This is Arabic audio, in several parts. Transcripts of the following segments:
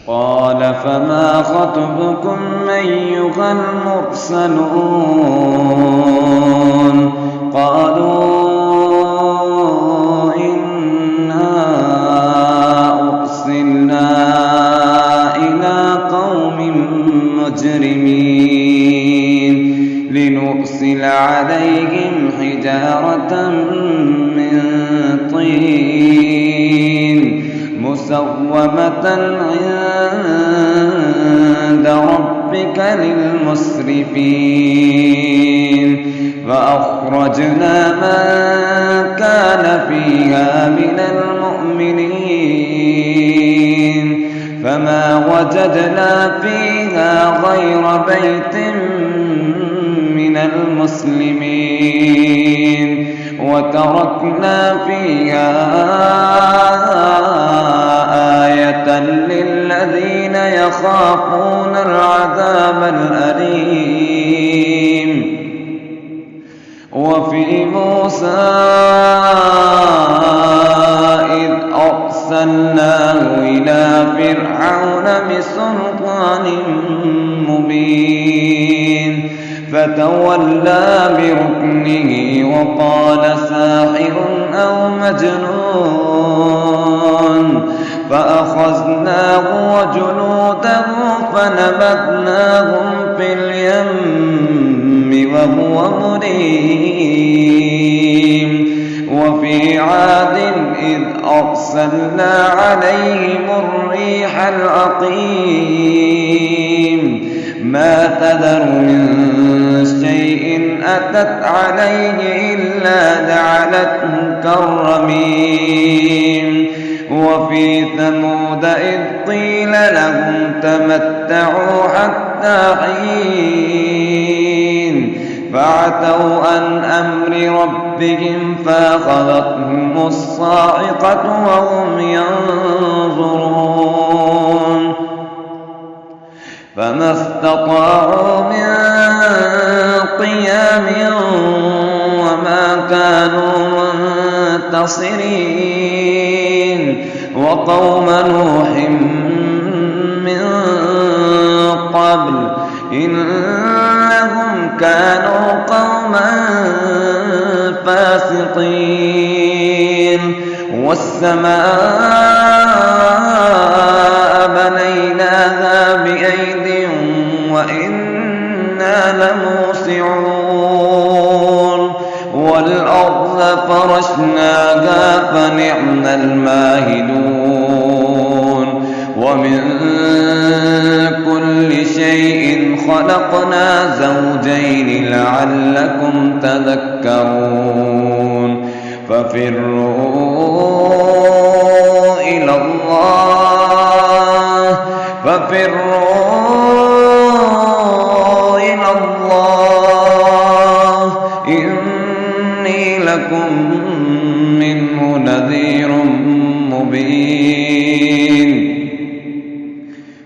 قال فما خطبكم أيها المرسلون قالوا إنا أرسلنا إلى قوم مجرمين لنرسل عليهم حجارة من طين مسومة عند ربك للمسرفين فأخرجنا من كان فيها من المؤمنين فما وجدنا فيها غير بيت من المسلمين وتركنا فيها آية للذين يخافون العذاب الأليم وفي موسى إذ أرسلناه إلى فرعون بسلطان مبين فتولى بركنه وقال ساحر أو مجنون فأخذناه وجنوده فنبذناهم في اليم وهو مليم وفي عاد إذ أرسلنا عليهم الريح العقيم ما تذر من شيء أتت عليه إلا جعلته كالرميم وفي ثمود إذ قيل لهم تمتعوا حتى حين فعتوا عن أمر ربهم فأخذتهم الصاعقة وهم ينظرون فما استطاعوا من قيام وما كانوا منتصرين وقوم نوح من قبل إنهم كانوا قوما فاسقين والسماء بنيناها بأيد وإنا لموسعون والأرض فرشناها فنعم الماهدون ومن كل شيء خلقنا زوجين لعلكم تذكرون ففروا إلى الله إني لكم منه نذير مبين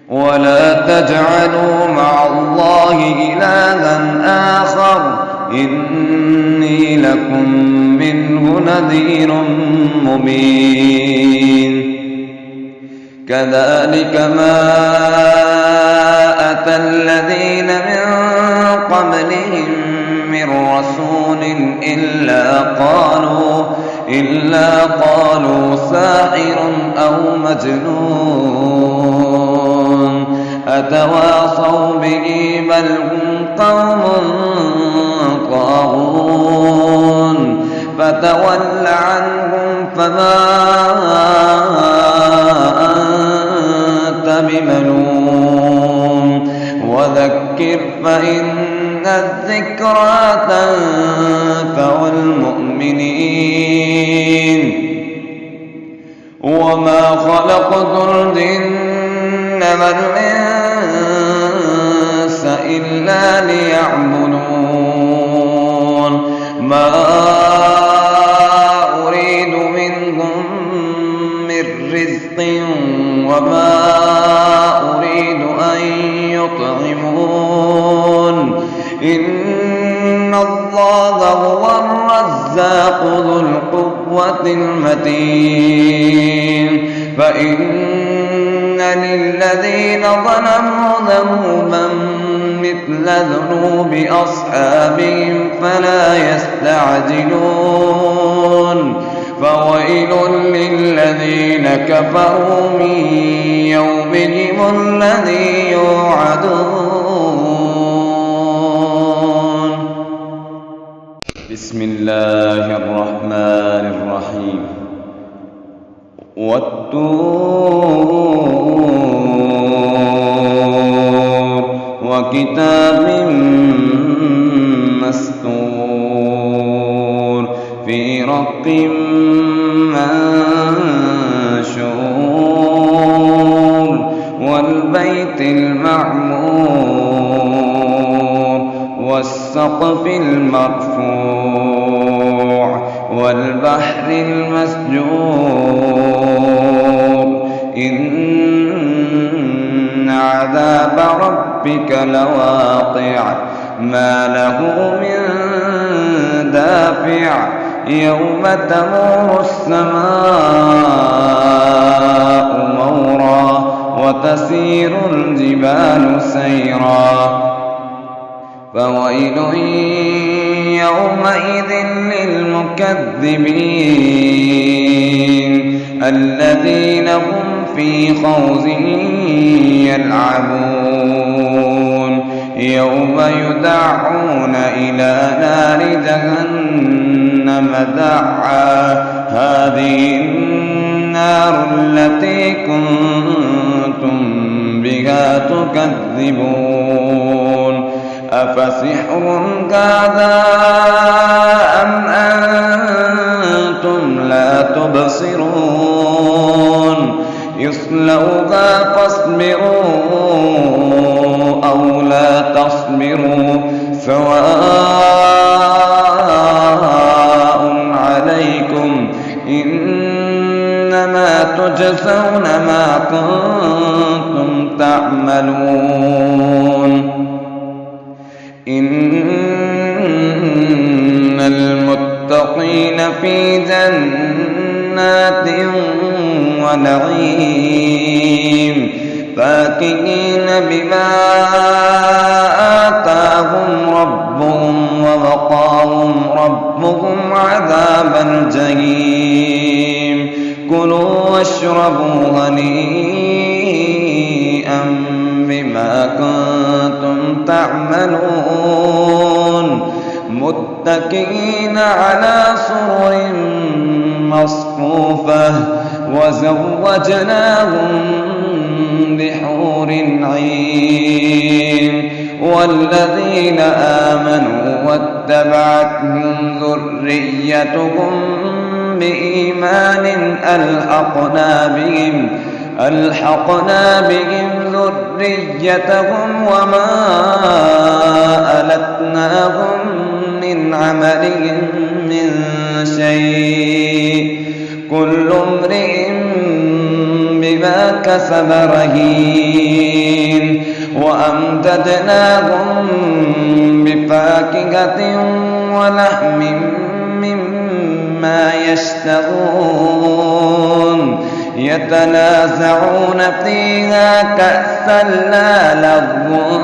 ولا تجعلوا مع الله إلها آخر إني لكم منه نذير مبين كذلك ما أتى الذين من قبلهم من رسول إلا قالوا ساحر أو مجنون أتواصوا به بل هم قوم طاغون فتول عنهم فما أنت بملوم وذكر فإن الذكرى تنفع المؤمنين وما خلقت الجن والإنس إلا ليعبدون ما أريد منهم من رزق وما أريد أن يطعمون إن الله هو الرزاق ذو القوة المتين فإن للذين ظلموا ذنوبا مثل ذنوب أصحابهم فلا يستعجلون فويل للذين كفروا من يومهم الذي يوعدون. بسم الله الرحمن الرحيم. والطور وكتاب مسطور في رق منشور والبيت المعمور والسقف المرفوع والبحر المسجور إن عذاب ربك لواقع ما له من دافع يوم تمور السماء مورا وتسير الجبال سيرا فويل يومئذ للمكذبين الذين هم في خوض يلعبون يوم يدعون إلى نار جهنم دعا هذه النار التي كنتم بها تكذبون أفسحر هذا أم أنتم لا تبصرون يصلوها فاصبروا أو لا تصبروا سواء عليكم إنما تجزون ما كنتم تعملون. إن المتقين في جنات ونعيم فاكهين بما آتاهم ربهم ووقاهم ربهم عذاب الجحيم كلوا واشربوا هنيئا بما كنتم تعملون متكئين على سرر مصفوفة وزوجناهم بحور عين والذين آمنوا واتبعتهم ذريتهم بإيمان ألحقنا بهم ذريتهم وما ألتناهم من عملهم من شيء كل امرئ بما كسب رهين وأمددناهم بفاكهة ولحم مما يشتهون يتنازعون فيها كأسا لا لغو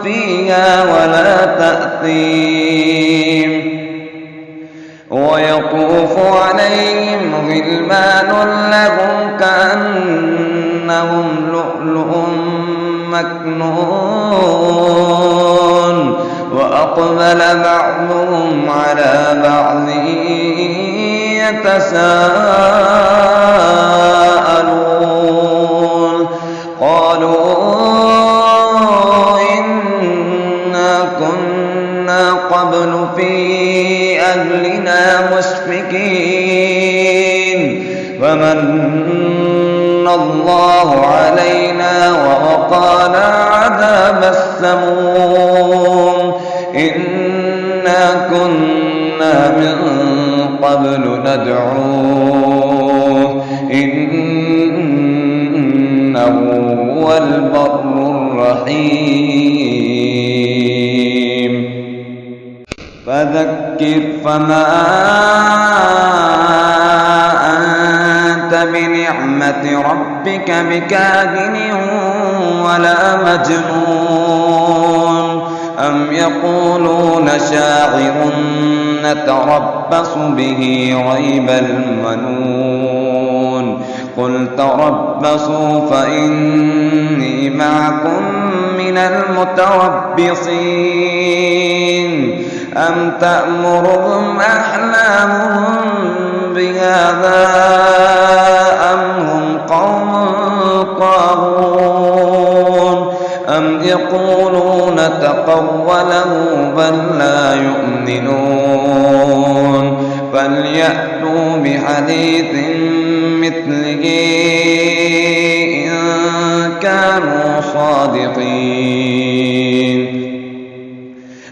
فيها ولا تأثيم ويطوف عليهم غلمان لهم كأنهم لؤلؤ مكنون وأقبل بعضهم على بعض يتساءلون قالوا إنا كنا قبل في أهلنا مشفقين فمن الله علينا ووقانا عذاب السموم إنا كنا من قبل ندعوه إنه هو البر الرحيم فذكر فما أنت بنعمة ربك ربك بكاهن ولا مجنون أم يقولون شاعر نتربص به ريب المنون قل تربصوا فإني معكم من المتربصين أم تأمرهم أحلامهم بهذا أم هم قوم طاغون أم يقولون تقوله بل لا يؤمنون فليأتوا بحديث مثله إن كانوا صادقين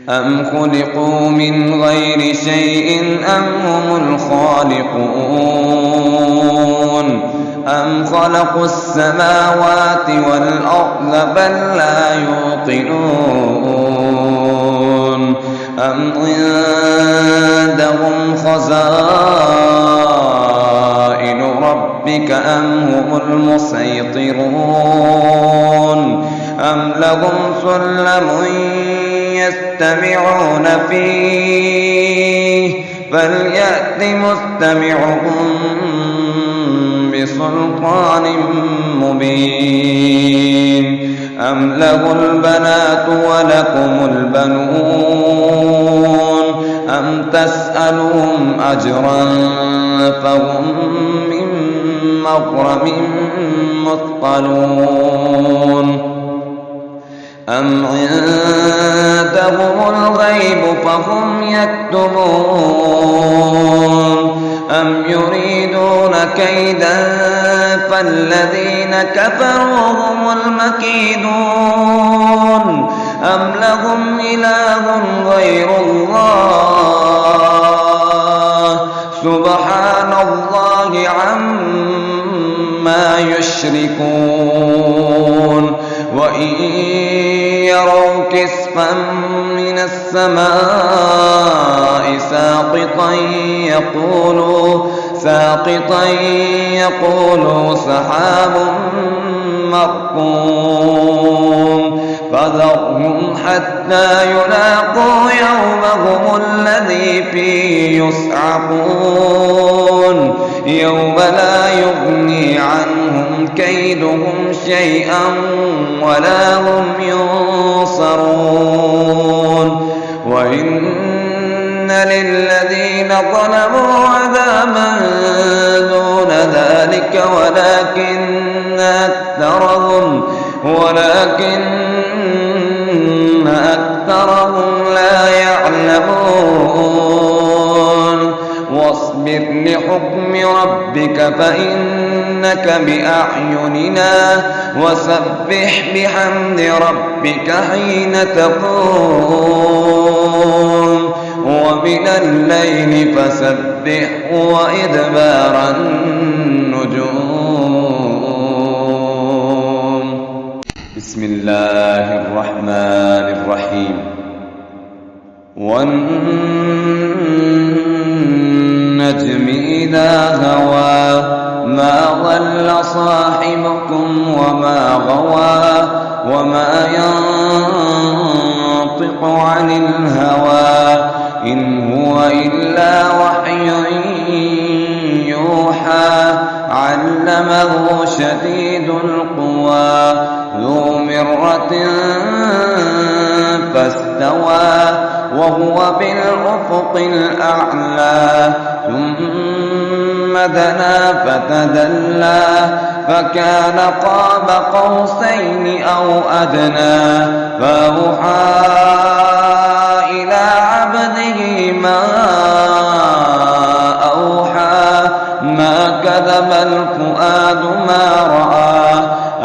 أم خلقوا من غير شيء أم هم الخالقون أم خلقوا السماوات والأرض بل لا يوقنون أم عندهم خزائن ربك أم هم المسيطرون أم لهم سلم يستمعون فيه فليأت مستمعهم بسلطان مبين أم له البنات ولكم البنون أم تسألهم أجرا فهم من مغرم مثقلون أم عندهم الغيب فهم يكتبون أم يريدون كيدا فالذين كفروا هم المكيدون أم لهم إله غير الله سبحان الله عما يشركون وإن يروا كسفا من السماء ساقطا يقولوا سحاب مركوم فذرهم حتى يلاقوا يومهم الذي فيه يصعقون يوم لا يغني عنهم كيدهم شيئا ولا هم ينصرون وإن للذين ظلموا عذابا دون ذلك ولكن أكثرهم لا يعلمون واصبر لحكم ربك فإنك بأعيننا وسبح بحمد ربك حين تقوم ومن الليل فسبح وإدبار النجوم بسم الله الرحمن الرحيم والنجم إذا هوى ما ضل صاحبكم وما غوى وما ينطق عن الهوى إن هو إلا وحي يوحى علمه شديد القوى ذو مرة فاستوى وهو بالأفق الأعلى ثم دنا فتدلى فكان قاب قوسين أو أدنى فأوحى إلى عبده ما أوحى ما كذب الفؤاد ما رأى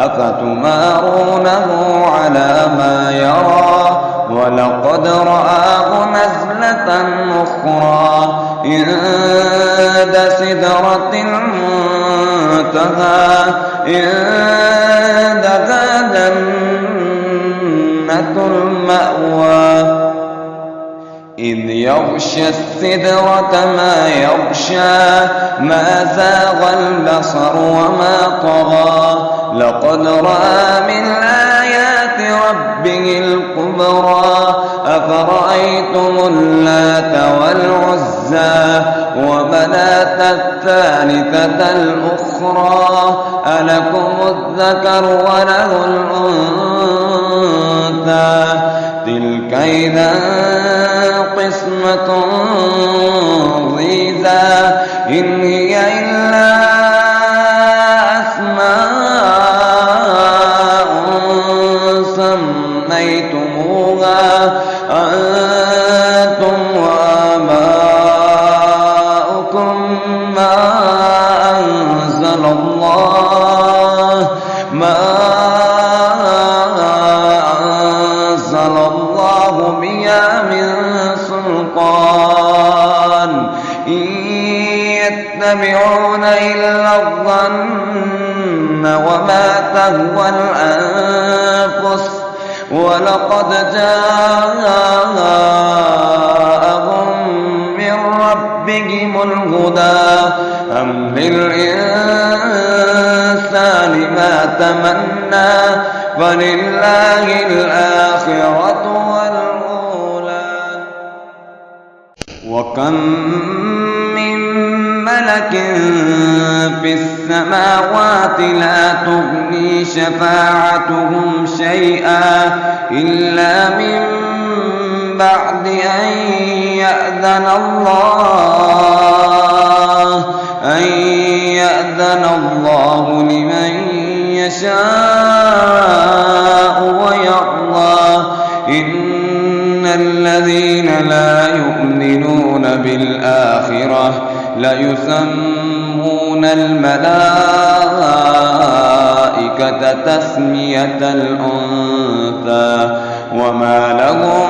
أفتمارونه على ما يرى ولقد رآه نزلة أخرى عند سدرة المنتهى عندها جنة المأوى إذ يغشى السدرة ما يغشى ما زاغ البصر وما طغى لقد رأى من آيات ربه الكبرى أفرأيتم اللات والعزى ومناة الثالثة الأخرى ألكم الذكر وله الأنثى تلك إذا قسمة ضيزى إن هي إلا أسماء سميتموها أنتم وآباؤكم ما أنزل الله بها من سلطان إن يتبعون إلا الظن وما تهوى الأنفس ولقد جاءهم من ربهم الهدى أم للإنسان ما تمنى فلله الآخرة والأولى وكم من ملك في السماوات لا تغني شفاعتهم شيئا إلا من بعد أن يأذن الله لمن يشاء ويرضى إن الذين لا يؤمنون بالآخرة ليسمون الملائكة تسمية الأنثى وما لهم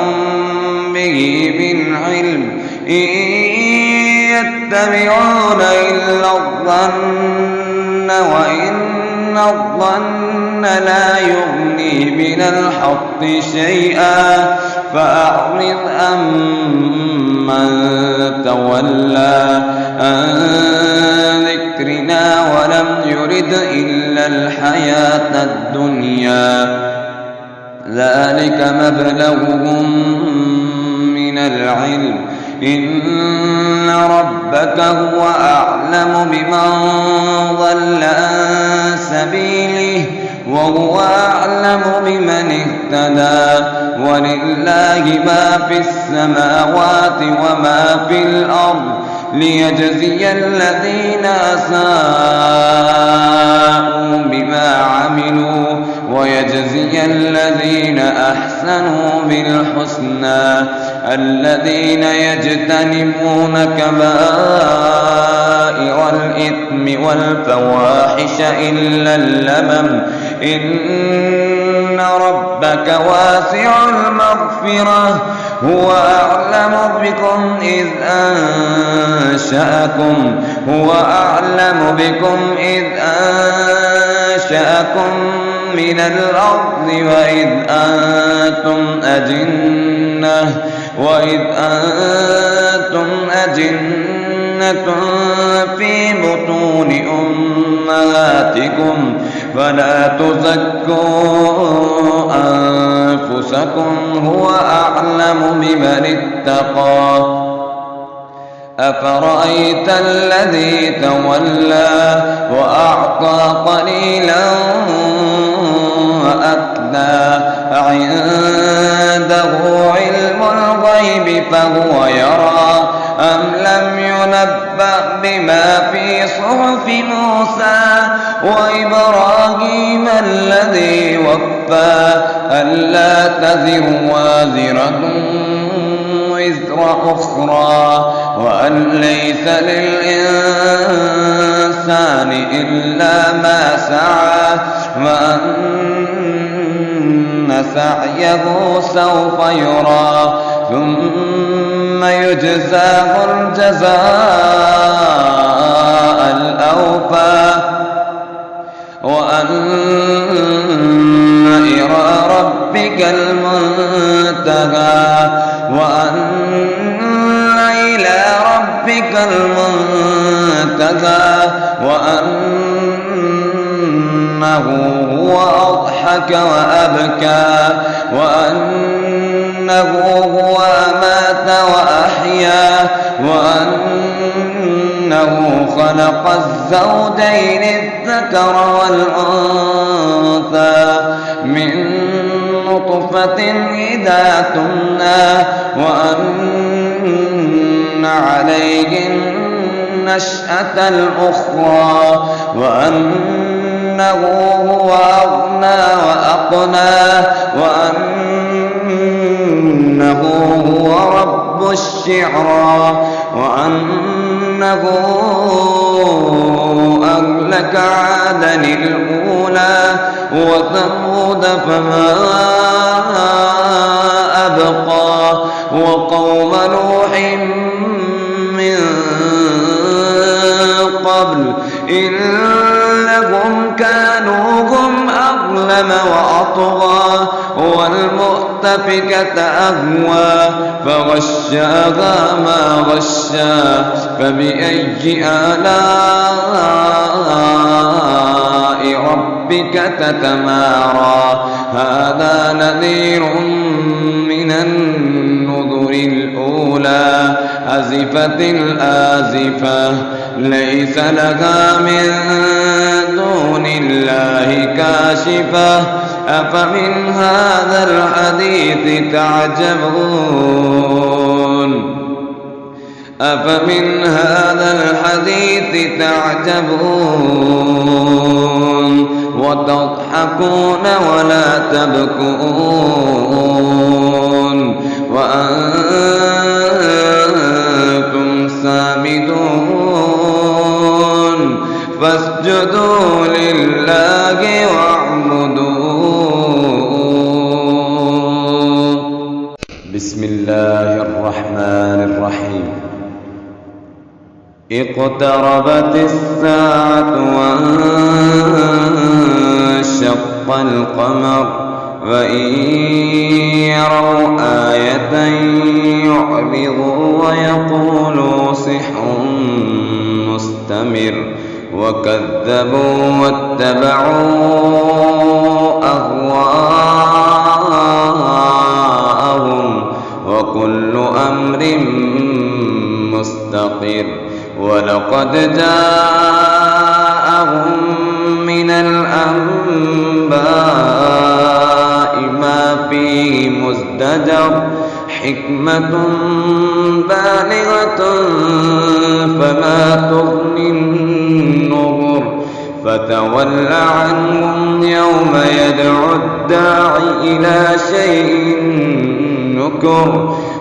به من علم إن يتبعون إلا الظن وإن الظن لا يغني من الحق شيئا فأعرض عمن تولى عن ذكرنا ولم يرد إلا الحياة الدنيا ذلك مبلغهم من العلم إن ربك هو أعلم بمن ضل عن سبيله وهو أعلم بمن اهتدى ولله ما في السماوات وما في الأرض ليجزي الذين أساءوا بما عملوا ويجزي الذين أحسنوا بالحسنى الذين يجتنبون كبائر الإثم والفواحش إلا اللمم إن ربك واسع المغفرة هو أعلم بكم إذ أنشأكم من الأرض وإذ أنتم أجنة في بطون أمهاتكم فلا تزكوا أنفسكم هو أعلم بمن اتقى أفرأيت الذي تولى وأعطى قليلا وأكدى عنده علم الغيب فهو يرى أم لم ينبأ بما في صحف موسى وإبراهيم الذي وفى ألا تزر وازرة وزر أخرى وأن ليس للإنسان إلا ما سعى وأن سعيه سوف يرى ثم يجزاه الجزاء الأوفى وأن إلى ربك المنتهى وأن المنتهى وأنه هو أضحك وأبكى وأنه هو أمات وأحيا وأنه خلق الزوجين الذكر والأنثى من نطفة إذا تمنى وأن عليه النشأة الأخرى وأنه هو أغنى وأقنى وأنه هو رب الشعرى وأنه أهلك عادا الأولى وثمود فما أبقى وقوم نوح من قبل إنهم كانوا هم أظلم وأطغى والمؤتفكة أهوى فغشاها ما غشى فبأي آلاء ربك تتمارى هذا نذير من النذر الأولى أزفت الآزفة ليس لها من دون الله كاشفة أفمن هذا الحديث تعجبون أفمن هذا الحديث تعجبون وتضحكون ولا تبكون وأنتم سامدون فاسجدوا لله واعبدوا. بسم الله الرحمن الرحيم. اقتربت الساعة وانشق القمر وإن يروا آية يعرضوا ويقولوا سحر مستمر وكذبوا واتبعوا أهواءهم وكل أمر مستقر ولقد جاءهم من الأنباء ما فيه مزدجر حكمة بالغة فما تغني النذر فتول عنهم يوم يدعو الداعي إلى شيء نكر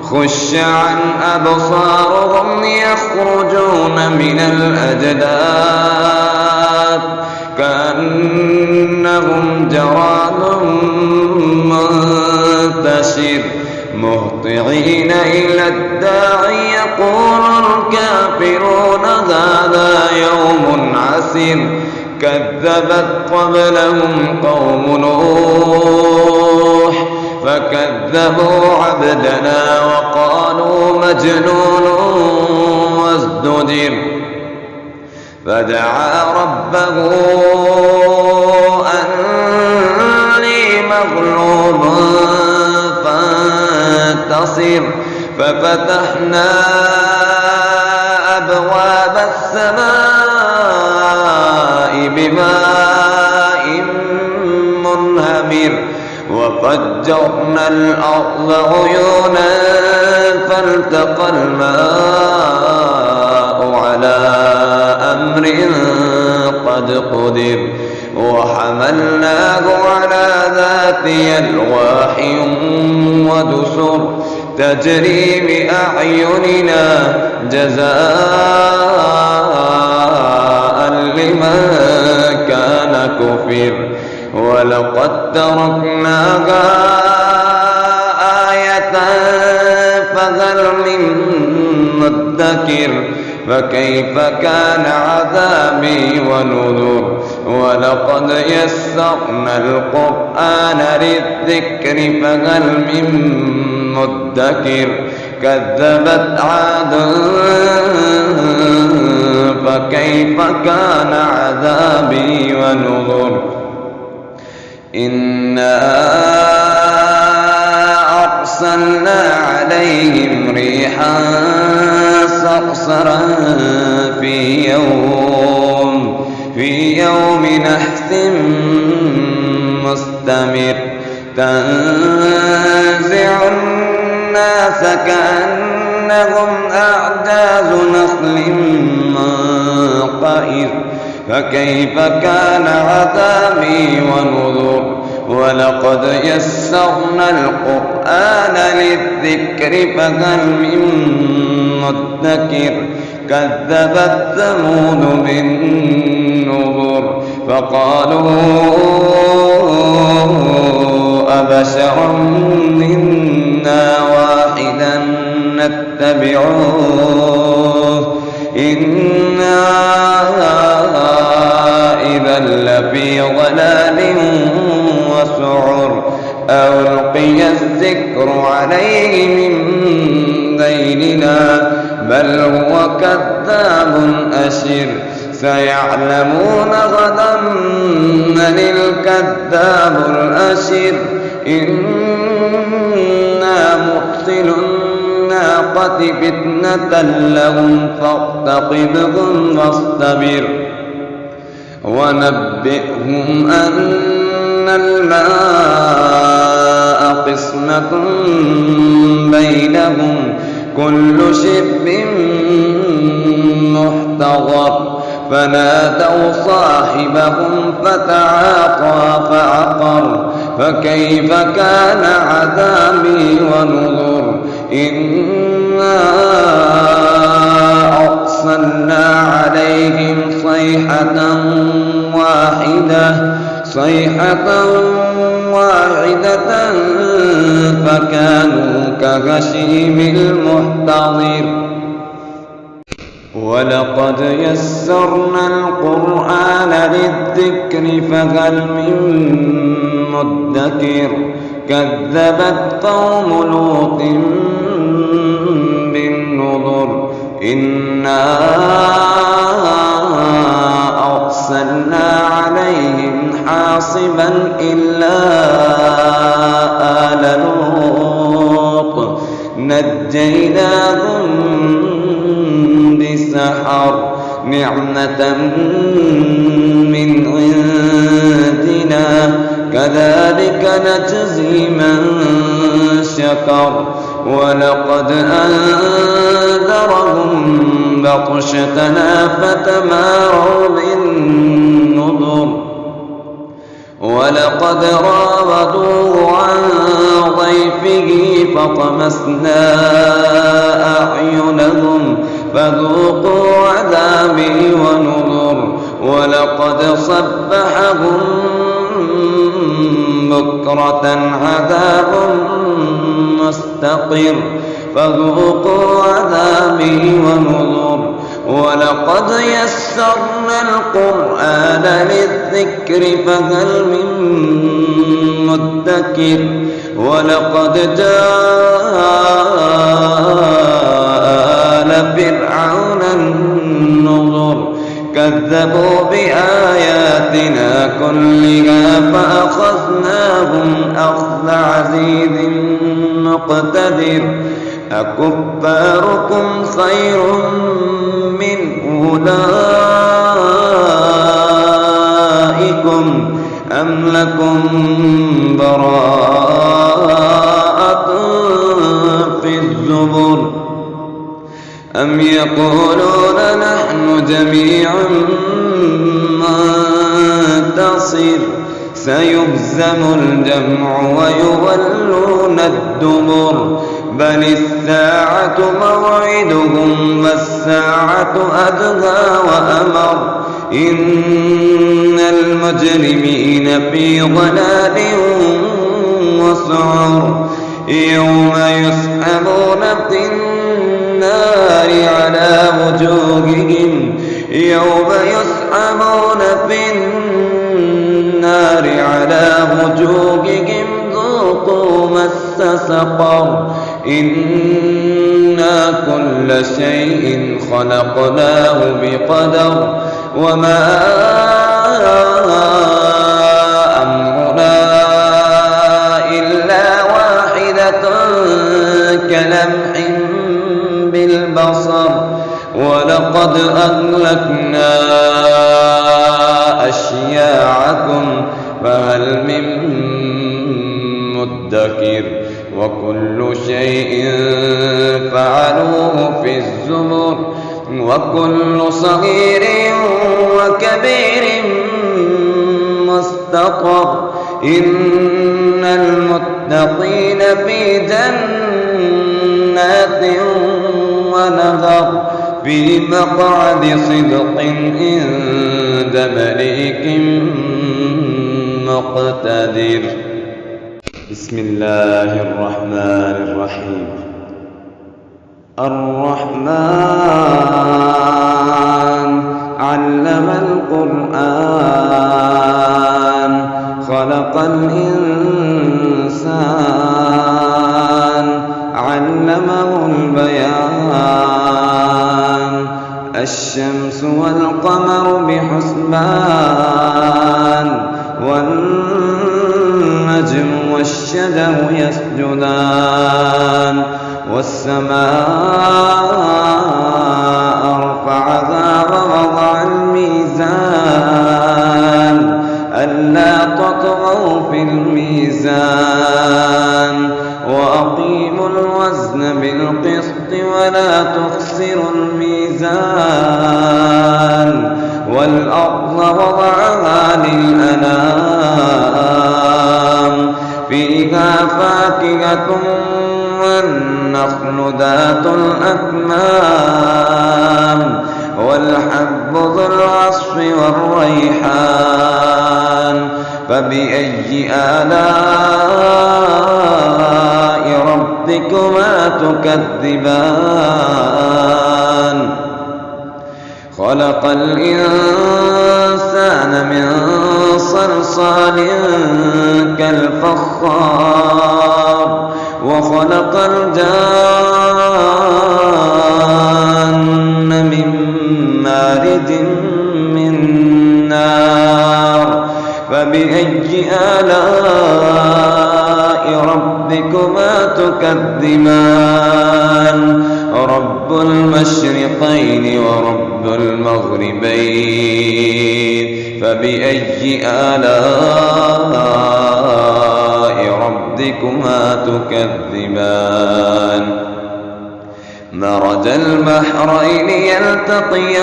خش عن أبصارهم يخرجون من الأجداث كأنهم جراد منتشر مهطعين إلى الداعي يقول الكافرون هذا يوم عسير كذبت قبلهم قوم نوح فكذبوا عبدنا وقالوا مجنون وازدجر فدعا ربه أني مغلوب فانتصر ففتحنا أبواب السماء بماء منهمر وفجرنا الأرض عيونا فالتقى الماء على أمر قد قدر وحملناه على ذات ألواح ودسر تجري بأعيننا جزاء لمن كان كفر ولقد تركناها آية فهل من مدكر فكيف كان عذابي ونذر ولقد يسرنا القرآن للذكر فهل من مدكر كذبت عاد فكيف كان عذابي ونذر إنا أرسلنا عليهم ريحا صرصرا في يوم نحس مستمر تنزع الناس كأنهم أعجاز نخل منقعر فكيف كان عذابي ونذر ولقد يسرنا القرآن للذكر فهل من مدكر كذبت ثمود بالنذر فقالوا أبشرا منا واحدا نتبعوه إنا إذا لفي ضلال وسعر ألقي الذكر عليه من بيننا بل هو كذاب أشر سيعلمون غدا من الكذاب الأشر إنا مرسل الناقة فتنة لهم فارتقبهم واصطبر ونبئهم أن الماء قسمة بينهم كل شرب محتضر فنادوا صاحبهم فتعاطى فعقر فكيف كان عذابي ونذر إنا أرسلنا عليهم صيحة واحدة فكانوا كغشيم المحتضر ولقد يسرنا القرآن للذكر فهل من مدكر كذبت قوم لوط بالنذر إنا أرسلنا عليهم حاصبا إلا آل لوط نجيناهم بسحر نعمة من عندنا كذلك نجزي من شكر ولقد أنذرهم بطشتنا فتماروا بالنذر ولقد راودوه عن ضيفه فطمسنا أعينهم فذوقوا عذابي ونذر ولقد صبحهم بكرة عذاب مستقر فذوقوا عذابي ونذر ولقد يسرنا القرآن للذكر فهل من مدكر ولقد جاء فرعون النذر كذبوا بآياتنا كلها فأخذناهم أخذ عزيز مقتدر أكفاركم خير من أولئكم أم لكم براءة في الزبر أم يقولون نحن جميع منتصر سيهزم الجمع ويولون الدبر بل الساعة موعدهم والساعة أدهى وأمر إن المجرمين في ضلال وسعر يوم يسحبون في النار على وجوههم ذوقوا مس سقر إنا كل شيء خلقناه بقدر وما أمرنا إلا واحدة كلمح بالبصر ولقد أهلكنا أشياعكم فهل من مدكر وكل شيء فعلوه في الزبر وكل صغير وكبير مستطر إن المتقين في جنات ونهر في مقعد صدق عند مليك مقتدر. بسم الله الرحمن الرحيم. الرحمن علم القرآن خلق الإنسان علمه البيان الشمس والقمر بحسبان والنجم والشجر يسجدان والسماء رفعها ووضع الميزان ألا تطغوا في الميزان وأقيموا الوزن بالقسط ولا تخسروا الميزان والأرض وضعها للأنام فيها فاكهة والنخل ذات الأكمام والحب ذو العصف والريحان فبأي آلاء ربكما تكذبان خلق الإنسان من صلصال كالفخار وخلق الجان من مارج من نار فبأي آلاء ربكما تكذبان رب المشرقين ورب المغربين فبأي آلاء ربكما تكذبان مرج البحرين يلتقيان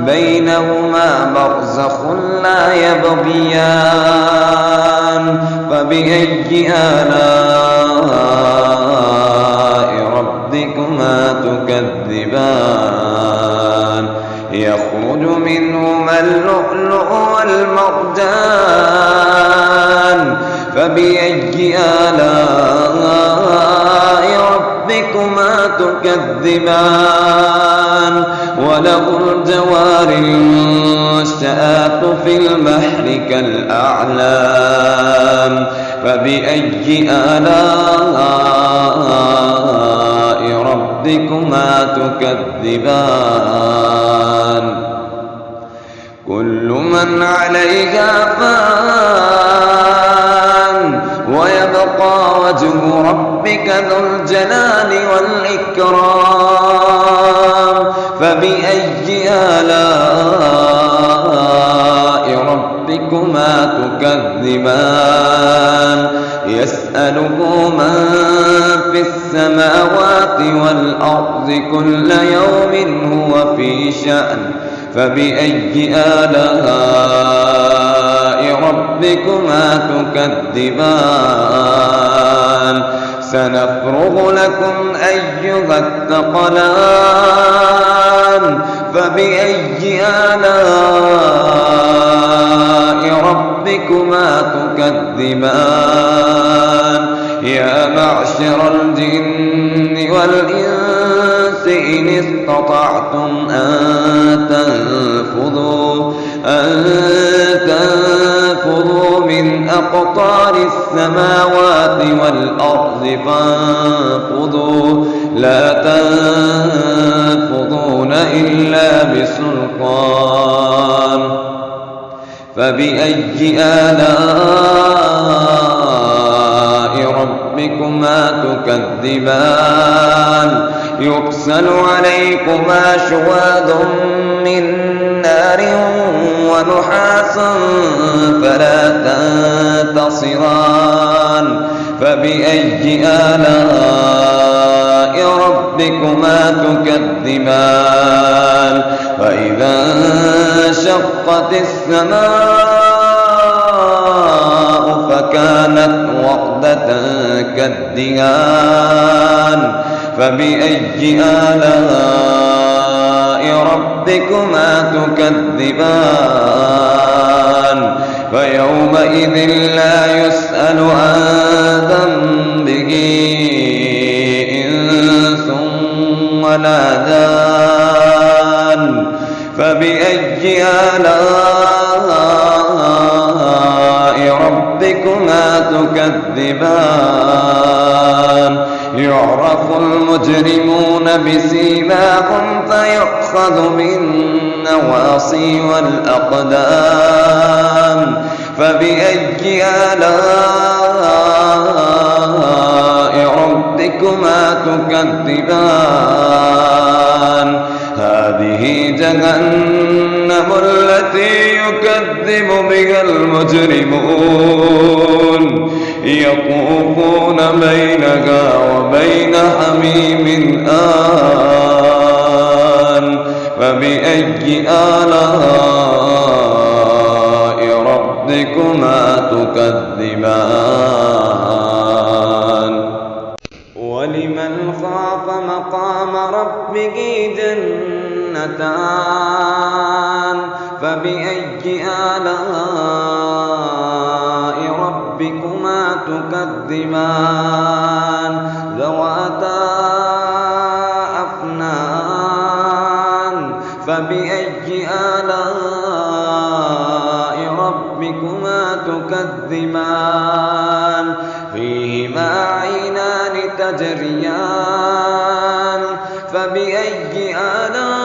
بينهما برزخ لا يبغيان فبأي آلاء ربكما تكذبان يخرج منهما اللؤلؤ والمرجان فبأي آلاء ربكما تكذبان وله الجوار المنشآت في البحر كالأعلام فبأي آلاء ربكما تكذبان كل من عليها فان ويبقى وجه ربك ذو الجلال والإكرام فبأي آلاء ربكما تكذبان يسأله من في السماوات والأرض كل يوم هو في شأن فبأي آلاء ربكما تكذبان سنفرغ لكم أيها الثقلان فبأي آلاء ربكما تكذبان يا معشر الجن والإنس إن استطعتم أن تنفذوا من أقطار السماوات والأرض فانفضوا لا تنفضون إلا بسلطان فبأي آلاء ربكما تكذبان يرسل عليكما شواظ من نار ونحاس فلا تنتصران فبأي آلاء ربكما تكذبان وإذا انشقت السماء فكانت وردة كالدهان فبأي آلاء ربكما تكذبان فيومئذ لا يسأل عن ذنبه إنس ولا جان فبأي آلاء ربكما تكذبان يعرف المجرمون بسيماهم فيؤخذ بالنواصي والأقدام فبأي آلاء ربكما تكذبان هذه جهنم التي يكذب بها المجرمون يطوفون بينها وبين حميم آن فبأي آلاء ربكما تكذبان ولمن خاف مقام ربه جنتان فبأي آلاء ربكما تكذبان ذواتا أفنان فبأي آلاء ربكما تكذبان فيهما عينان تجريان فبأي آلاء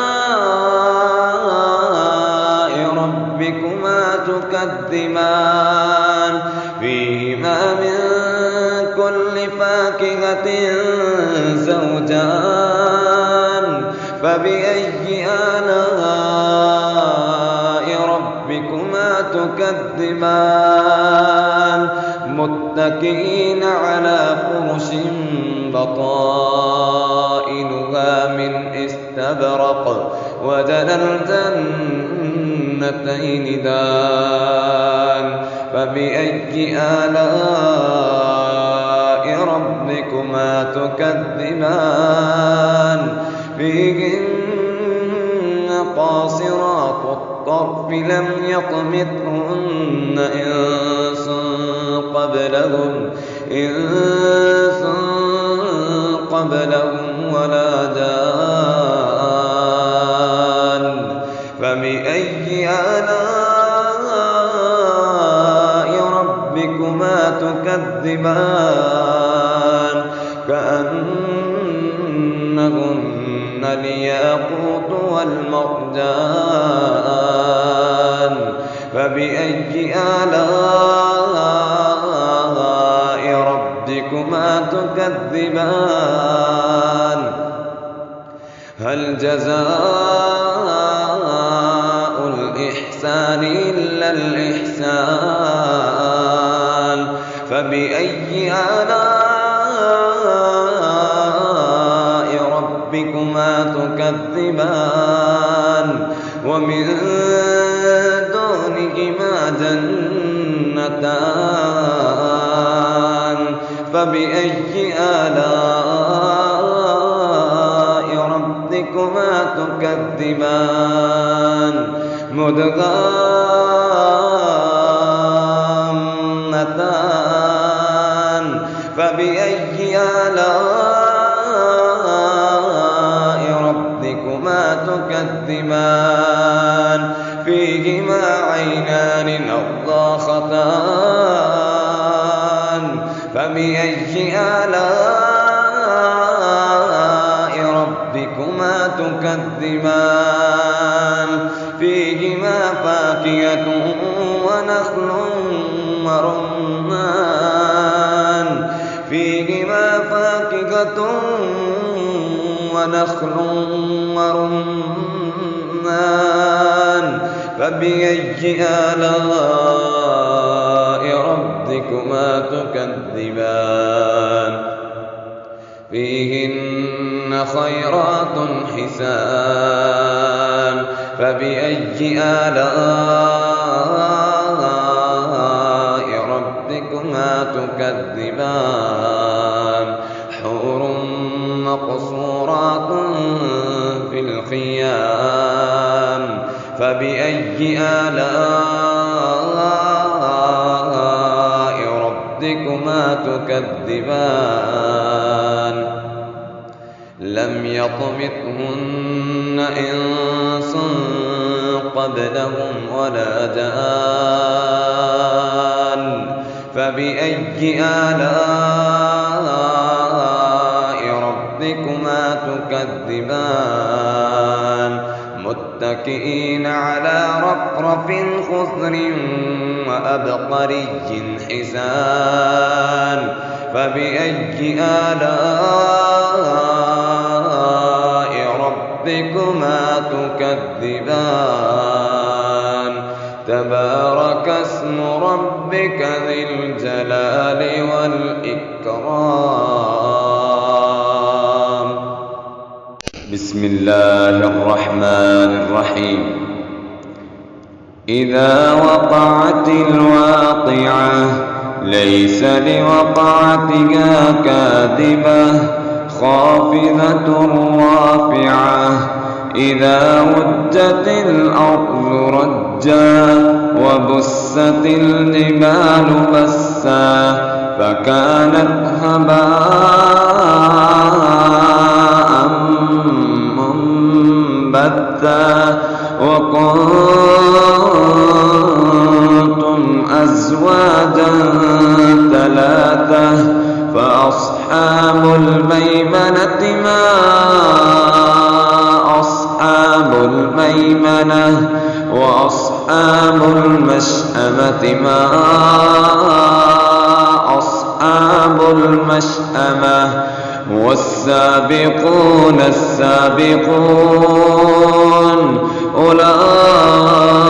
ربكما تكذبان فيهما من كل فاكهة زوجان فبأي آلاء ربكما تكذبان متكئين على فرش بطائنها من استبرق وجنى الجنتين دان فبأي آلاء ربكما تكذبان فيهن قاصرات الطرف لم يطمثهن إنس قبلهم ولا جان فبأي آلاء ربكما تكذبان كأنهن الياقوت والمرجان فبأي آلاء ربكما تكذبان هل جزاء الإحسان إلا الإحسان فبأي آلاء ربكما تكذبان ومن دونهما جنتان فبأي آلاء ربكما تكذبان مدغامتان فبأي آلاء ربكما تكذبان فيهما عينان نضاختان فبأي آلاء ربكما تكذبان فيهما فاكهة ونخل ورمان فيهما فاكهة ونخل ورمان فبأي آلاء ربكما تكذبان فيهن خيرات حسان فبأي آلاء ربكما تكذبان حور مقصورات في الخيام فبأي آلاء ربكما تكذبان لم يطمثهن إنس قبلهم ولا جان فبأي آلاء ربكما تكذبان متكئين على رفرف خضر وأبقري حسان فبأي آلاء ربكما تكذبان تبارك اسم ربك ذي الجلال والإكرام بسم الله الرحمن الرحيم إذا وقعت الواقعة ليس لوقعتها كاذبة خافضة رافعة إذا رجت الأرض رجا وبست الجبال بسا فكانت هباء منبثا وكنتم أزواجا ثلاثة فأصحاب الميمنة ما أصحاب الميمنة وأصحاب المشأمة ما أصحاب المشأمة والسابقون السابقون أولئك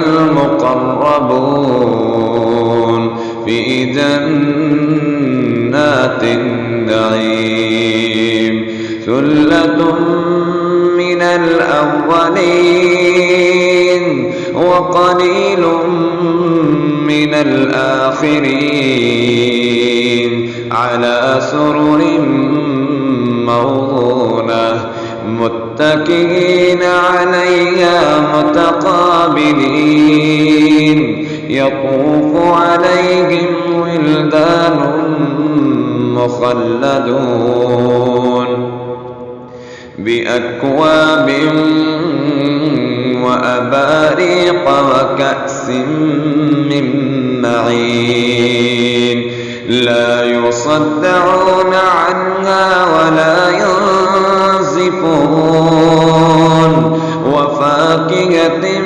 المقربون في جنات النعيم ثلة من الأولين وقليل من الآخرين على سرر موضونة متكئين عليها متقابلين يطوف عليهم ولدان مخلدون بأكواب وأباريق وكأس من معين لا يصدعون عنها ولا ينزفون وفاكهة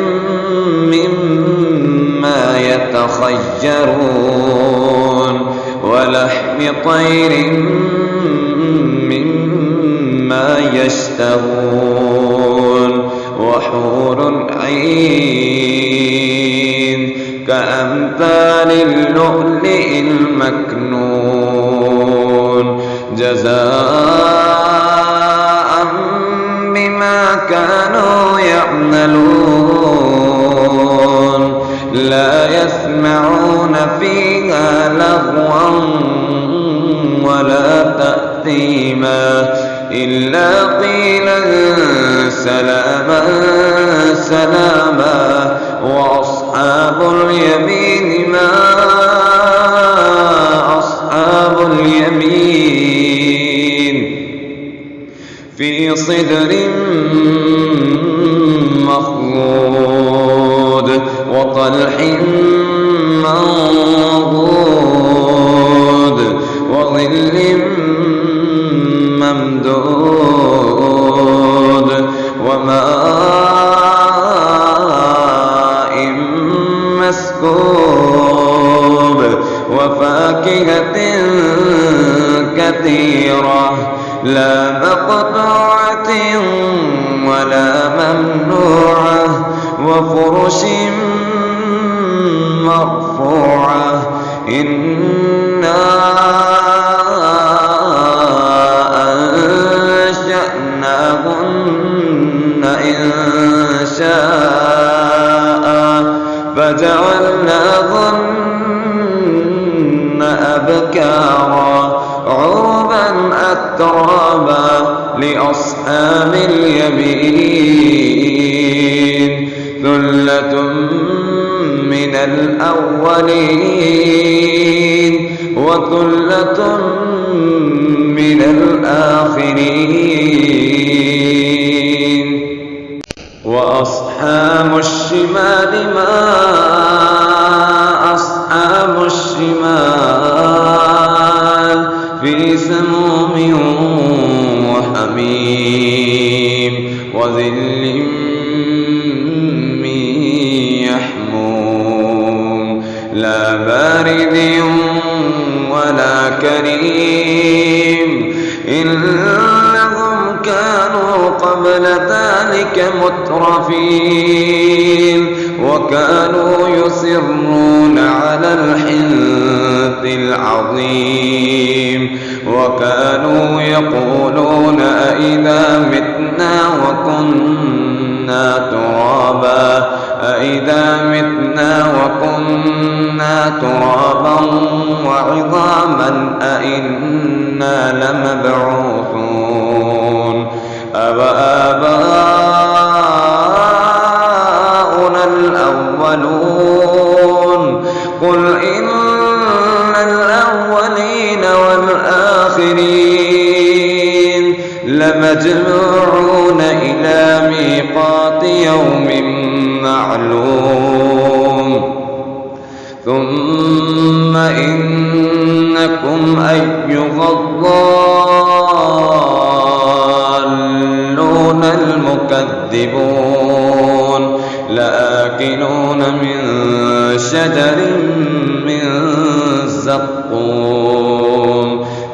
مما يتخيرون ولحم طير مما يشتهون وحور عين كأمثال اللؤلؤ المكنون جزاء بما كانوا يعملون لا يسمعون فيها لغوا ولا تأثيما إلا قيلا سلاما سلاما وأصحاب اليمين ما أصحاب اليمين في صدر مخضود وطلح منضود فاكهة كثيرة لا مقطوعة ولا ممنوعة وفرش مرفوعة إنا أنشأناهن إنشاء فجعلناهن أبكارا عربا أترابا لأصحاب اليمين ثلة من الأولين وثلة من الآخرين وأصحاب الشمال ما أصحاب الشمال في سموم وحميم وظل من يحموم لا بارد ولا كريم إنهم كانوا قبل ذلك مترفين وكانوا يصرون على الحنث العظيم وكانوا يقولون أئذا متنا وكنا ترابا أئذا متنا وكنا ترابا وعظاما أئنا لمبعوثون أَوَآبَاؤُنَا الْأَوَّلُونَ قُلْ إِنَّ الْأَوَّلِينَ وَالْآخِرِينَ لَمَجْمُوعُونَ إِلَى مِيقَاتِ يَوْمٍ معلوم ثم إنكم أيها الضالون المكذبون لآكلون من شجر من زقوم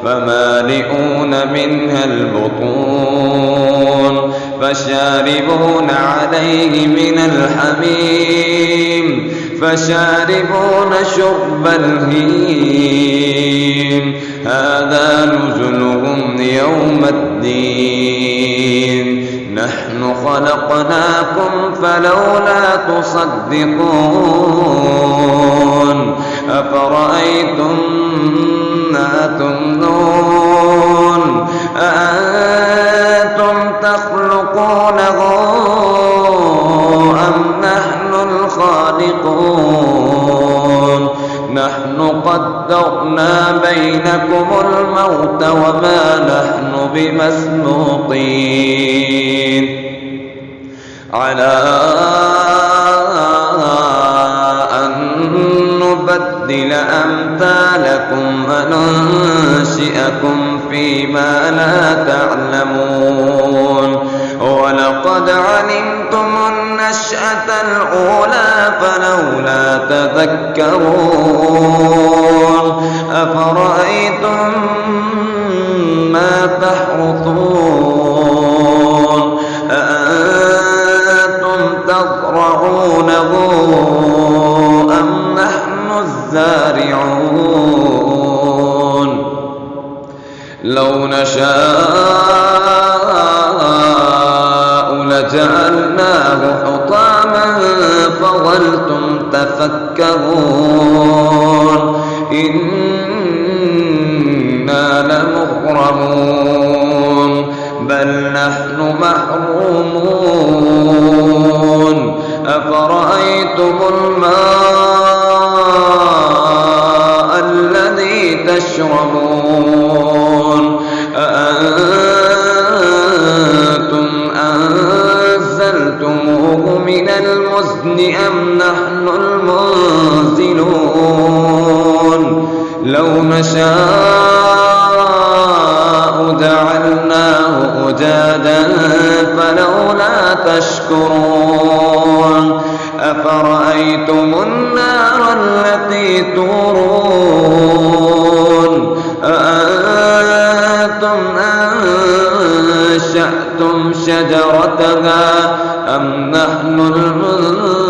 فمالئون منها البطون فشاربون عليه من الحميم فشاربون شرب الهيم هذا نزلهم يوم الدين نحن خلقناكم فلولا تصدقون أفرأيتم ما تمنون أأنتم تخلقونه أم نحن الخالقون نحن قدرنا بينكم الموت وما نحن بمسبوقين على أن نبدل أمثالكم وننشئكم فيما لا تعلمون ولقد علمتم النشأة الأولى فلولا تذكرون أفرأيتم ما تحرثون أأنتم تزرعونه أم نحن الزارعون لو نشاء لجعلناه حطاما فظلتم تفكرون إنا لمغرمون بل نحن محرومون أفرأيتم الماء الذي تشربون أأنتم أنزلتموه من المزن أم نحن المنزلون لو نشاء جعلناه أجاجا فلولا تشكرون أفرأيتم النار التي تورون شجرتها أم نحن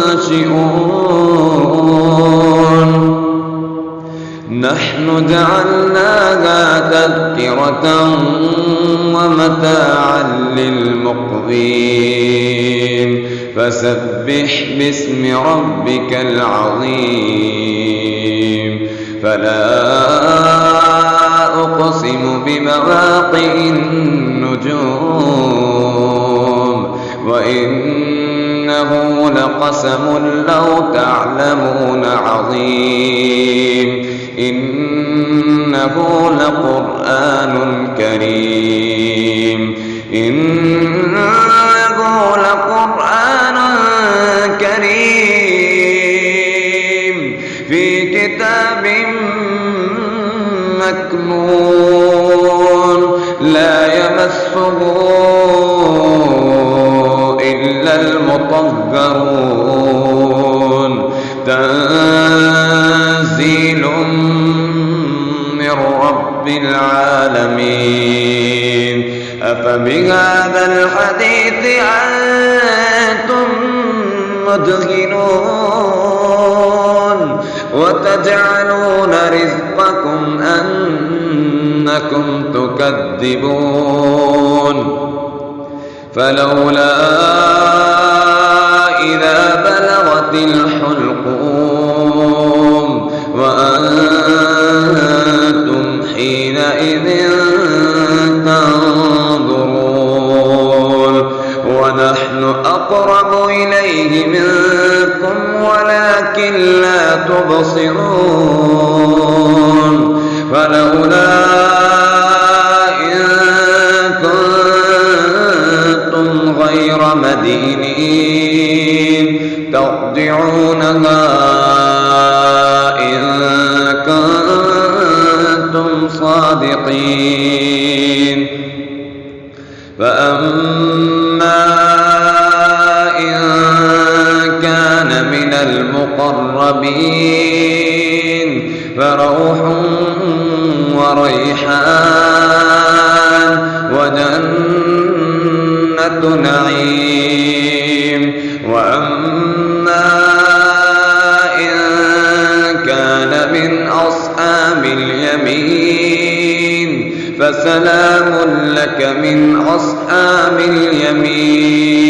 المنشئون نحن جعلناها تذكرة ومتاعا للمقوين فسبح باسم ربك العظيم فلا أقسم بمواقع النجوم وإنه لقسم لو تعلمون عظيم إنه لقرآن كريم إنه لقرآن كريم في كتاب مكنون لا يمسه إلا المطهرون تنزيل من رب العالمين أفبهذا الحديث أنتم مدهنون وتجعلون رزقكم أنكم تكذبون فلولا إذا بلغت الحلقوم وأنتم حينئذ تنظرون ونحن أقرب إليه منكم ولكن لا تبصرون فلولا إن كنتم غير مدينين ترجعونها إن كنتم صادقين فأما إن كان من المقربين فروح وريحان وجنة نعيم وأما إن كان من أصحاب اليمين فسلام لك من أصحاب اليمين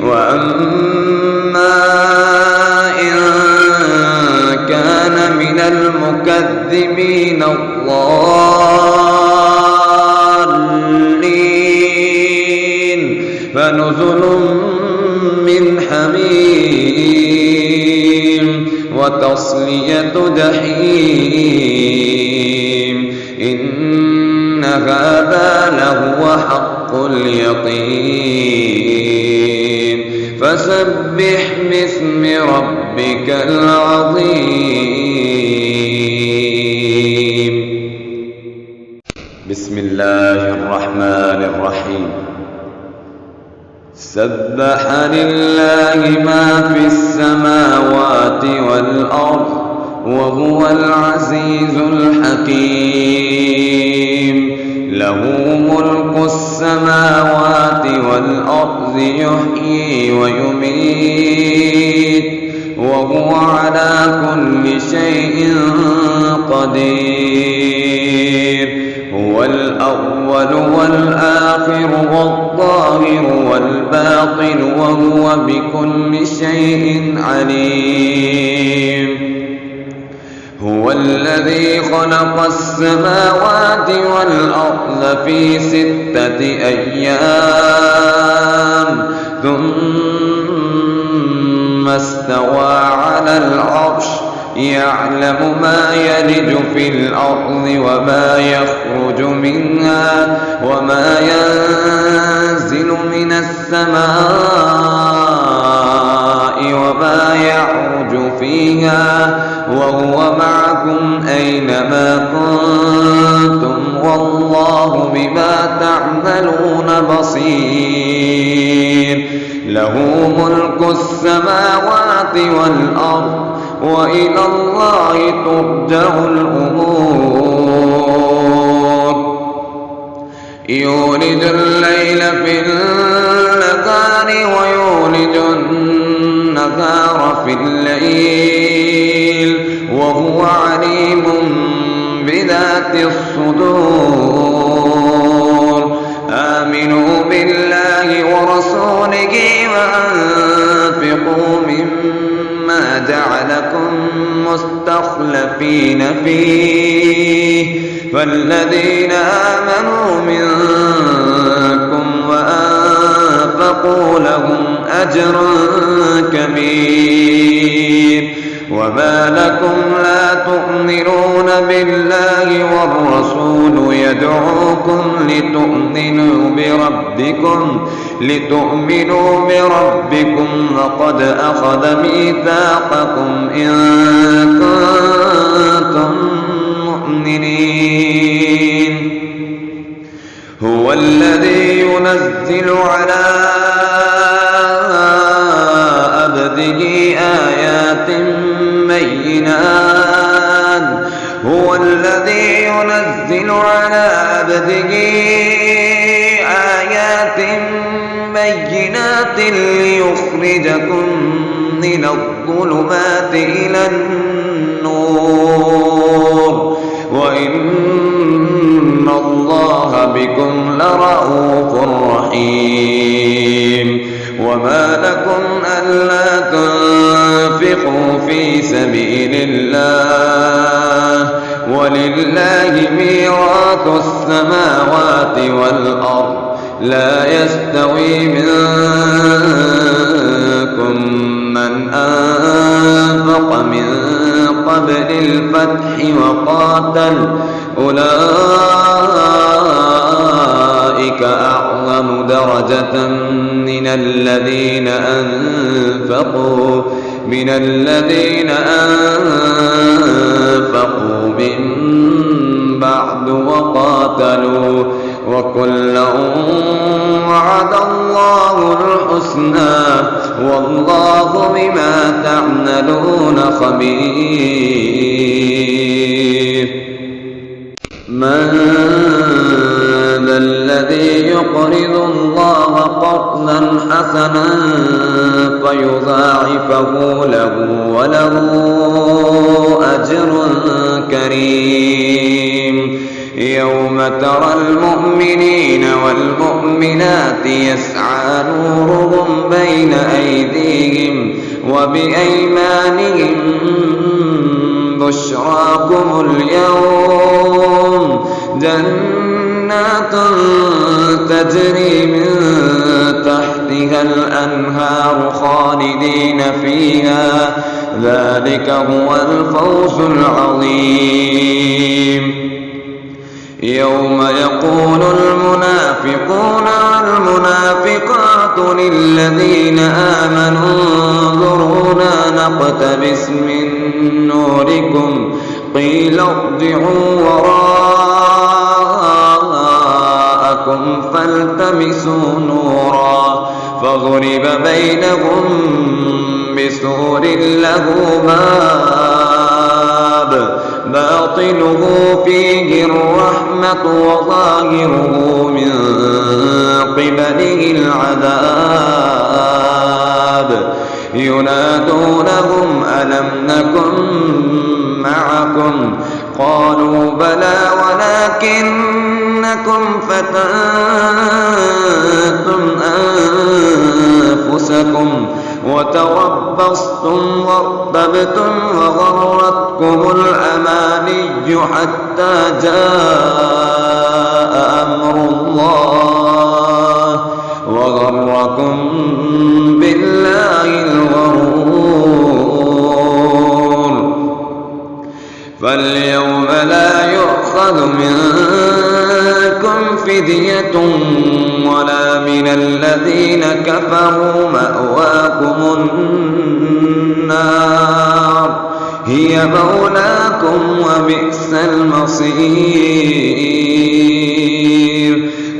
وأما إن كان من المكذبين الضالين فنزل من حميم وتصلية جحيم إن هذا لهو حق اليقين فسبح باسم ربك العظيم بسم الله الرحمن الرحيم سبح لله ما في السماوات والأرض وهو العزيز الحكيم له ملك السماوات والأرض يحيي ويميت وهو على كل شيء قدير هو الأول والآخر والظاهر والباطن وهو بكل شيء عليم هو الذي خلق السماوات والأرض في 6 أيام ثم استوى على العرش يعلم ما يلج في الأرض وما يخرج منها وما ينزل من السماء وما يعرج فيها وهو معكم أينما كنتم والله بما تعملون بصير له ملك السماوات والأرض وإلى الله ترجع الأمور يولج الليل في النهار ويولج النهار في الليل وهو عليم بذات الصدور آمنوا بالله ورسوله وأنفقوا مما جعلكم مستخلفين فيه فالذين آمنوا منكم وأنفقوا لهم أجر كبير وما لكم لا تؤمنون بالله والرسول يدعوكم لتؤمنوا بربكم وقد أخذ ميثاقكم إن كنتم مؤمنين هو الذي ينزل على عبده آيات بينات ليخرجكم من الظلمات إلى النور وإن الله بكم لرءوف رحيم وما لكم ألا تنفقوا في سبيل الله ولله ميراث السماوات والأرض لا يستوي منكم من أنفق من قبل الفتح وقاتل أولئك أعظم درجة من الذين أنفقوا من بعد وقاتلوا وكلا وعد الله الحسنى والله بما تعملون خبير من ذا الذي يقرض الله قرضا حسنا فيضاعفه له وله أجر كريم يوم ترى المؤمنين والمؤمنات يسعى نورهم بين أيديهم وبأيمانهم بشراكم اليوم جنات تجري من تحتها الأنهار خالدين فيها ذلك هو الفوز العظيم يوم يقول المنافقون والمنافقات للذين آمنوا انظرونا نقتبس من نوركم قيل ارجعوا وراءكم فالتمسوا نورا فضرب بينهم بسور له باب باطنه فيه الرحمة وظاهره من قبله العذاب ينادونهم ألم نكن معكم قالوا بلى ولكنكم فتنتم أنفسكم وتربصتم وارتبتم وغرتكم الأماني حتى جاء أمر الله وغركم بالله الغرور فاليوم لا يؤخذ منكم فدية ولا من الذين كفروا مأواكم النار هي مولاكم وبئس المصير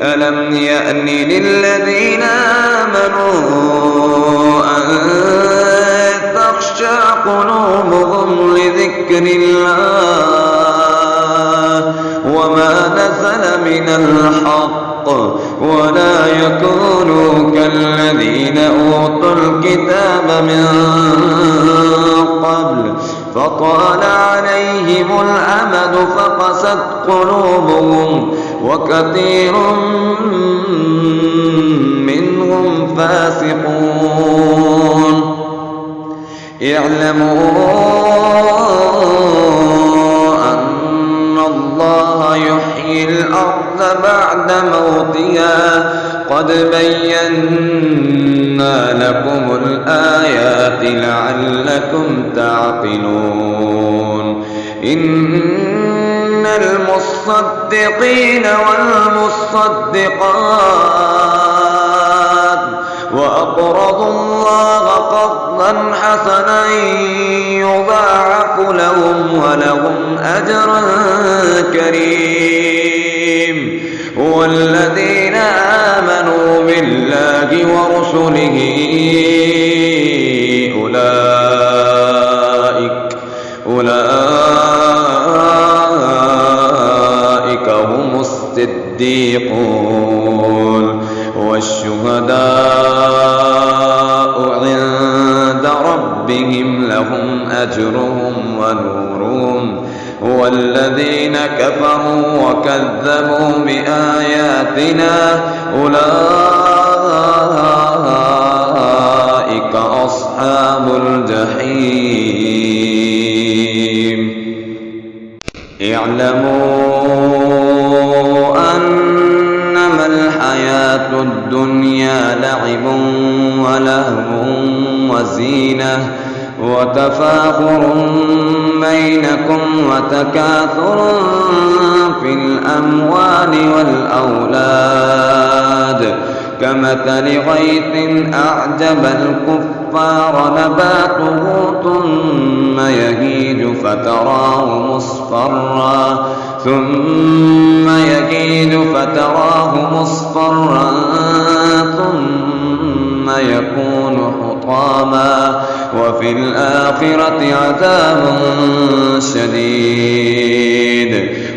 ألم يأن للذين آمنوا أن تخشع قلوبهم لذكر الله وما نزل من الحق ولا يكونوا كالذين أوتوا الكتاب من قبل فطال عليهم الأمد فقست قلوبهم وكثير منهم فاسقون. اعلموا أن الله يحيي الأرض بعد موتها قد بينا لكم الآيات لعلكم تعقلون. إن المصدقين والمصدقات وأقرضوا الله قرضا حسنا يضاعف لهم ولهم أجر كريم. والذين آمنوا بالله ورسله أولئك هم الصديقون والشهداء عند ربهم لهم أجرهم ونورهم. والذين كفروا وكذبوا بآياتنا أولئك أصحاب الجحيم. اعلموا أنما الحياة الدنيا لعب ولهو وزينة وتفاخر بينكم وتكاثر في الأموال والأولاد كمثل غيث أعجب الكفار نباته ثم يهيج فتراه مصفرا ثم يكون حطاما وفي الآخرة عذاب شديد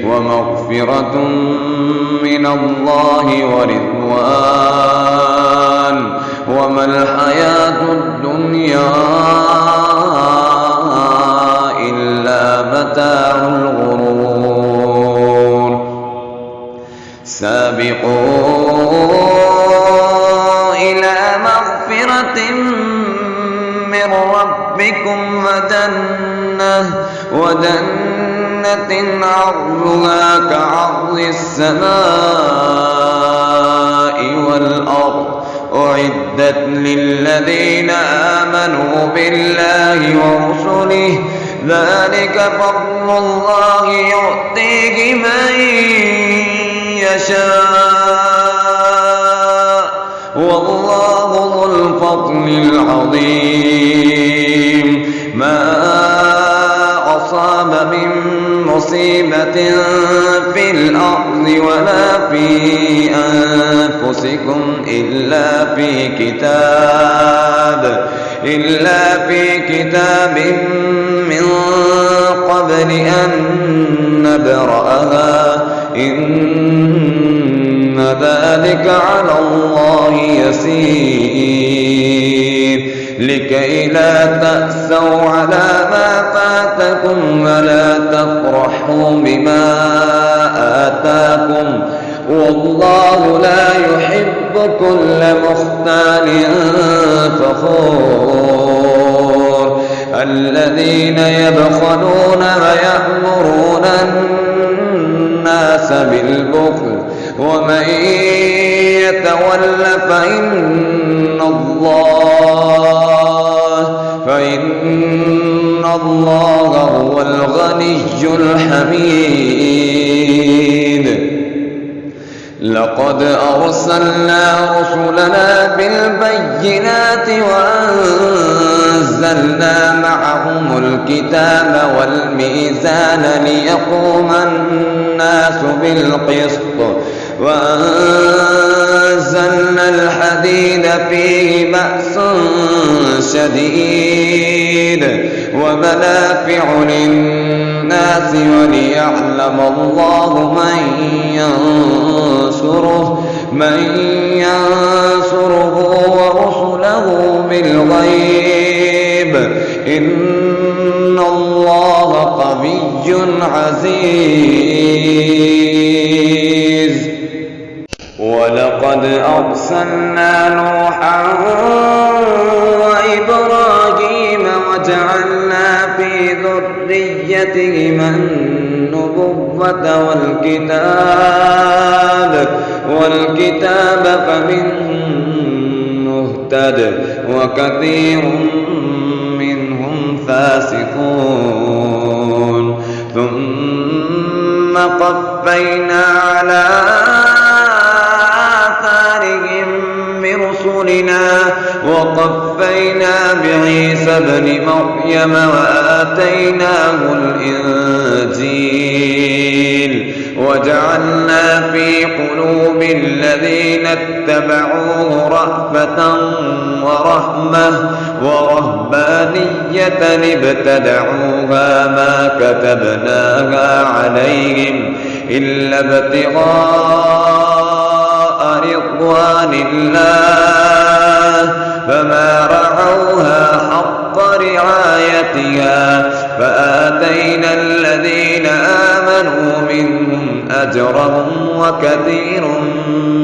ومغفرة من الله ورضوان وما الحياة الدنيا إلا متاع الغرور. سابقوا إلى مغفرة من ربكم وجنة عرضها كعرض السماء والأرض أعدت للذين آمنوا بالله ورسله ذلك فضل الله يؤتيه من يشاء والله ذو الفضل العظيم. ما أصاب من مصيبة في الأرض ولا في أنفسكم إلا في كتاب من قبل أن نبرأها إن ذلك على الله يسير. لكي لا تأسوا على ما فاتكم ولا تفرحوا بما آتاكم والله لا يحب كل مختال فخور. الذين يبخلون ويأمرون الناس بالبخل ومن يتول فإن الله هو الغني الحميد. لقد أرسلنا رسلنا بالبينات وأنزلنا معهم الكتاب والميزان ليقوم الناس بالقسط وأنزلنا الحديد فيه بأس شديد ومنافع للناس وليعلم الله من ينصره من ينصره ورسله بالغيب إن الله قوي عزيز ولقد أرسلنا نوحا وإبراهيم وجعلنا في ذريتهما النبوة والكتاب فمنهم مهتد وكثير منهم فاسقون ثم قفينا على آثارهم برسلنا وقفينا بعيسى ابن مريم وآتيناه الإنجيل وجعلنا في قلوب الذين اتبعوه رأفة ورحمة ورهبانية ابتدعوها ما كتبناها عليهم إلا ابتغاء رضوان الله فما رعوها حق رعايتها فآتينا الذين آمنوا منهم أجرهم وكثير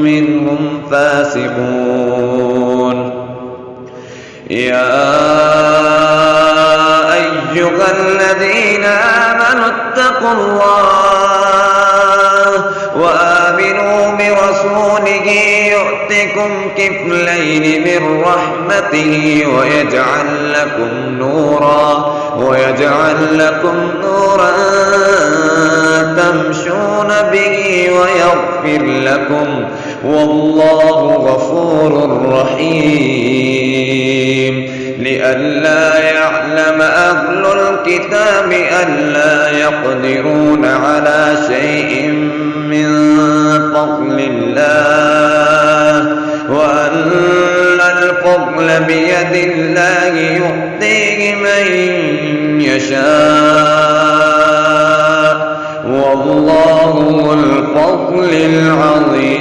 منهم فاسقون يا أيها الذين آمنوا اتقوا الله وآمنوا برسوله يؤتكم كفلين من رحمته ويجعل لكم نورا تمشون به ويغفر لكم والله غفور رحيم لئلا يعلم أهل الكتاب ألا يقدرون على شيء من فضل الله وأن الفضل بيد الله يؤتيه من يشاء والله ذو الفضل العظيم